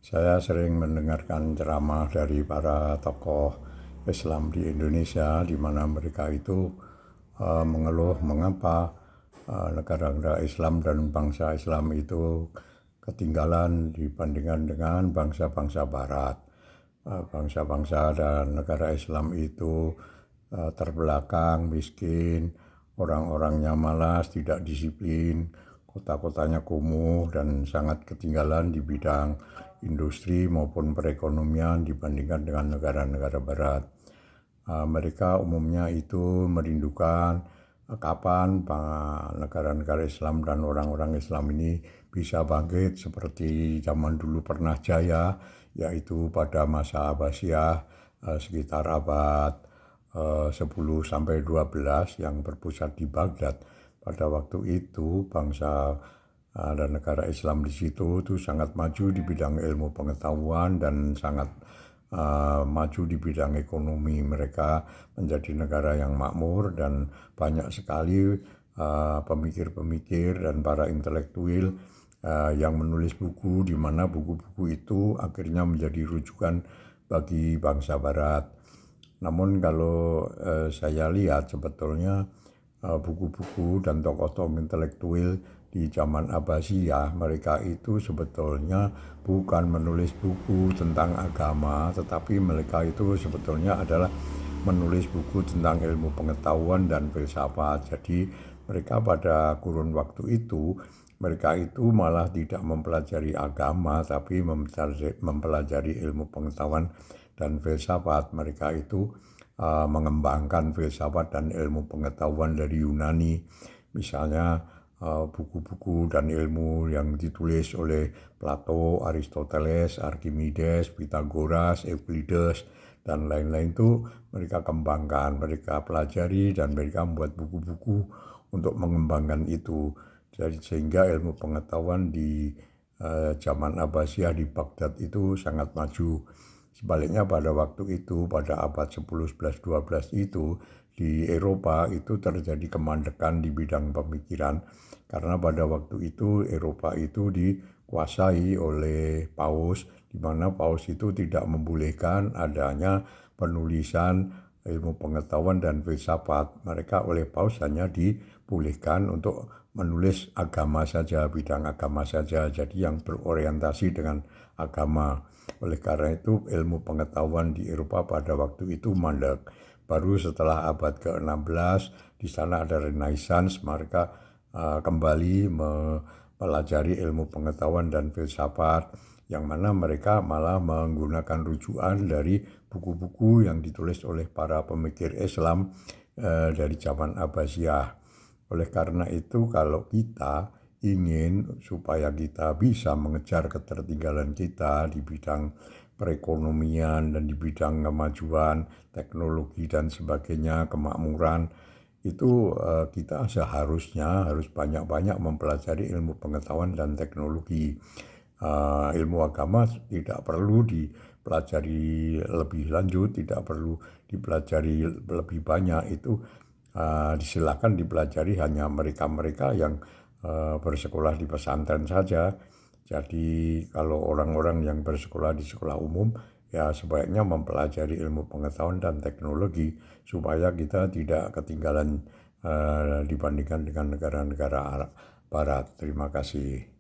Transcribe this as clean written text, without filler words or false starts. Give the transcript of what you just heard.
Saya sering mendengarkan ceramah dari para tokoh Islam di Indonesia, di mana mereka itu mengeluh mengapa negara-negara Islam dan bangsa Islam itu ketinggalan dibandingkan dengan bangsa-bangsa Barat. Bangsa-bangsa dan negara Islam itu terbelakang, miskin, orang-orangnya malas, tidak disiplin, kota-kotanya kumuh dan sangat ketinggalan di bidang industri maupun perekonomian dibandingkan dengan negara-negara Barat. Mereka umumnya itu merindukan kapan negara-negara Islam dan orang-orang Islam ini bisa bangkit seperti zaman dulu pernah jaya, yaitu pada masa Abbasiyah sekitar abad 10 sampai 12 yang berpusat di Baghdad. Pada waktu itu bangsa dan negara Islam di situ itu sangat maju di bidang ilmu pengetahuan dan sangat maju di bidang ekonomi. Mereka menjadi negara yang makmur dan banyak sekali pemikir-pemikir dan para intelektual yang menulis buku, di mana buku-buku itu akhirnya menjadi rujukan bagi bangsa Barat. Namun kalau saya lihat sebetulnya buku-buku dan tokoh-tokoh intelektual di zaman Abbasiyah, mereka itu sebetulnya bukan menulis buku tentang agama, tetapi mereka itu sebetulnya adalah menulis buku tentang ilmu pengetahuan dan filsafat. Jadi mereka pada kurun waktu itu, mereka itu malah tidak mempelajari agama, tapi mempelajari ilmu pengetahuan dan filsafat. Mereka itu mengembangkan filsafat dan ilmu pengetahuan dari Yunani. Misalnya buku-buku dan ilmu yang ditulis oleh Plato, Aristoteles, Archimedes, Pythagoras, Euclides, dan lain-lain itu mereka kembangkan, mereka pelajari, dan mereka membuat buku-buku untuk mengembangkan itu. Jadi sehingga ilmu pengetahuan di zaman Abbasiyah di Baghdad itu sangat maju. Sebaliknya pada waktu itu, pada abad 10, 11, 12 itu, di Eropa itu terjadi kemandekan di bidang pemikiran. Karena pada waktu itu Eropa itu dikuasai oleh Paus, di mana Paus itu tidak membolehkan adanya penulisan ilmu pengetahuan dan filsafat. Mereka oleh Paus hanya dibolehkan untuk menulis agama saja, bidang agama saja, jadi yang berorientasi dengan agama. Oleh karena itu ilmu pengetahuan di Eropa pada waktu itu mandek. Baru setelah abad ke-16 di sana ada Renaissance, mereka kembali mempelajari ilmu pengetahuan dan filsafat, yang mana mereka malah menggunakan rujukan dari buku-buku yang ditulis oleh para pemikir Islam dari zaman Abbasiyah. Oleh karena itu kalau kita ingin supaya kita bisa mengejar ketertinggalan kita di bidang perekonomian dan di bidang kemajuan teknologi dan sebagainya, kemakmuran, itu kita seharusnya harus banyak-banyak mempelajari ilmu pengetahuan dan teknologi. Ilmu agama tidak perlu dipelajari lebih lanjut, tidak perlu dipelajari lebih banyak. Itu disilakan dipelajari hanya mereka-mereka yang bersekolah di pesantren saja. Jadi kalau orang-orang yang bersekolah di sekolah umum, ya sebaiknya mempelajari ilmu pengetahuan dan teknologi supaya kita tidak ketinggalan dibandingkan dengan negara-negara Barat. Terima kasih.